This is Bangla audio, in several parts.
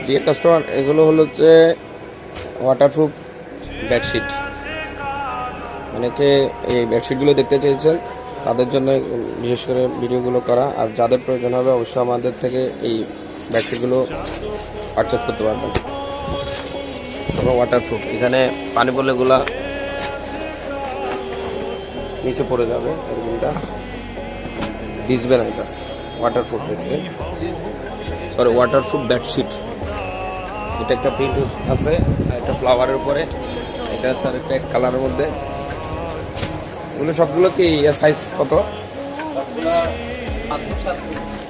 ডিয়ার কাস্টমার, এগুলো হলো যে ওয়াটারপ্রুফ বেডশিট। অনেকে এই বেডশিটগুলো দেখতে চেয়েছেন, তাদের জন্য বিশেষ করে ভিডিওগুলো করা। আর যাদের প্রয়োজন হবে অবশ্যই আমাদের থেকে এই বেডশিটগুলো পারচেস করতে পারবেন। এবং ওয়াটারপ্রুফ, এখানে পানি পড়লে এগুলা নিচে পড়ে যাবে, এরকমটা ভিজবে না। এটা ওয়াটারপ্রুফ দেখছে, সরি ওয়াটারপ্রুফ বেডশিট। এটা একটা প্রিন্ট আছে, একটা ফ্লাওয়ারের উপরে, এটা তার একটা কালারের মধ্যে। এগুলো সবগুলো কি সাইজ কত?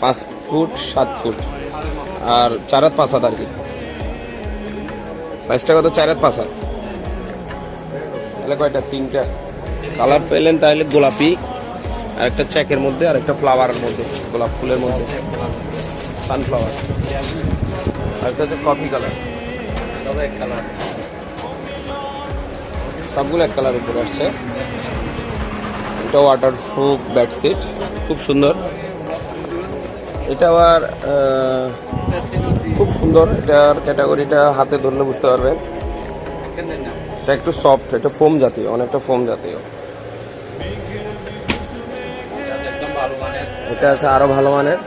5 ফুট 7 ফুট আর 4 হাত 5 হাত আর কি। সাইজটা কত? 4 হাত 5 হাত। তাহলে কয়টা? 3টা কালার পেলেন। তাহলে গোলাপি, আর একটা চেকের মধ্যে, আর একটা ফ্লাওয়ারের মধ্যে, গোলাপ ফুলের মধ্যে, সানফ্লাওয়ার। আর একটা হচ্ছে কফি কালার। এক কালার, সবগুলো এক কালার উপরে আসছে। এটা ওয়াটারপ্রুফ বেডশিট, খুব সুন্দর। এটা আবার খুব সুন্দর। এটার ক্যাটাগরিটা হাতে ধরলে বুঝতে পারবেন। এটা একটু সফট, এটা ফোম জাতীয়, অনেকটা ফোম জাতীয়। এটা আছে আরো ভালো মানের।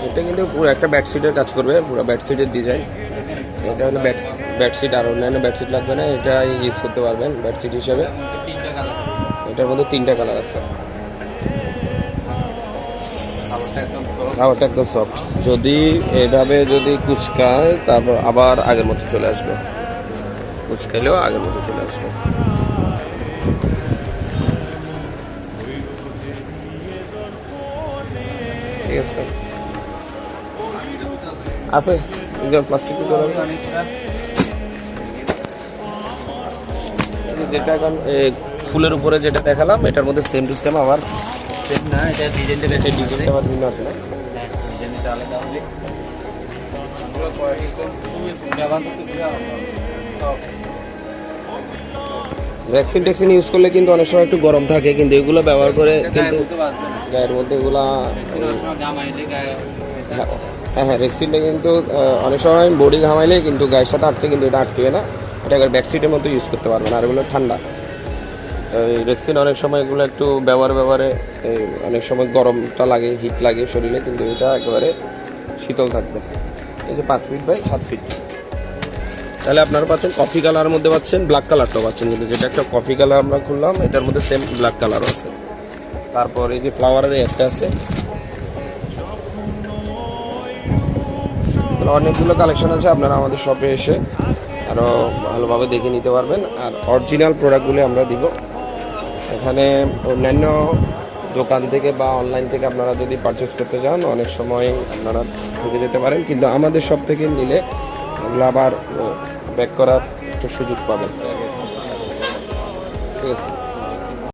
এটা কিন্তু পুরো একটা বেডশিটের কাজ করবে, পুরো বেডশিটের ডিজাইন। এটা হলো বেডশিট, আর অন্যান্য বেডশিট লাগবে না, এটা ইউজ করতে পারবেন বেডশিট হিসেবে। এটার মধ্যে 3টা কালার আছে। কাপড়টা একদম সফট। যদি এভাবে যদি কুচকায়, তারপর আবার আগের মতো চলে আসবে, কুচকাইলেও আগের মতো চলে আসবে। ঠিক আছে, আছে প্লাস্টিক। যেটা এখন ফুলের উপরে যেটা দেখালাম, এটার মধ্যে সেম টু সেম আবার সেম না, এটা ডিজাইনটা আবার ভিন্ন আছে না? ডিজাইনটা আলাদা হবে। ভ্যাকসিন ট্যাক্সিন ইউজ করলে কিন্তু অনেক সময় একটু গরম থাকে, কিন্তু এগুলো ব্যবহার করে কিন্তু গায়ের মধ্যে এগুলা, হ্যাঁ হ্যাঁ, ভ্যাকসিনটা কিন্তু অনেক সময় বডি ঘামাইলে কিন্তু গায়ের সাথে আটকে, কিন্তু এটা আটকে না। এটা ব্যাকসিটের মতো ইউজ করতে পারবেন। আর এগুলো ঠান্ডা। এই ভ্যাকসিন অনেক সময় এগুলো একটু ব্যবহারে অনেক সময় গরমটা লাগে, হিট লাগে শরীরে, কিন্তু এটা একেবারে শীতল থাকবে। এই যে 5 ফিট বাই 7 ফিট। তাহলে আপনারা পাচ্ছেন কফি কালারের মধ্যে, পাচ্ছেন ব্ল্যাক কালারটাও পাচ্ছেন। কিন্তু যেটা একটা কফি কালার আমরা খুললাম, এটার মধ্যে সেম ব্ল্যাক কালারও আছে। তারপর এই যে ফ্লাওয়ারের একটা আছে। অনেকগুলো কালেকশন আছে, আপনারা আমাদের শপে এসে আরও ভালোভাবে দেখে নিতে পারবেন। আর অরিজিনাল প্রোডাক্টগুলি আমরা দিব। এখানে অন্যান্য দোকান থেকে বা অনলাইন থেকে আপনারা যদি পারচেস করতে চান, অনেক সময় আপনারা ঠকে যেতে পারেন, কিন্তু আমাদের শপ থেকে নিলে ওগুলো আবার ব্যাক করার একটা সুযোগ পাবেন। ঠিক আছে।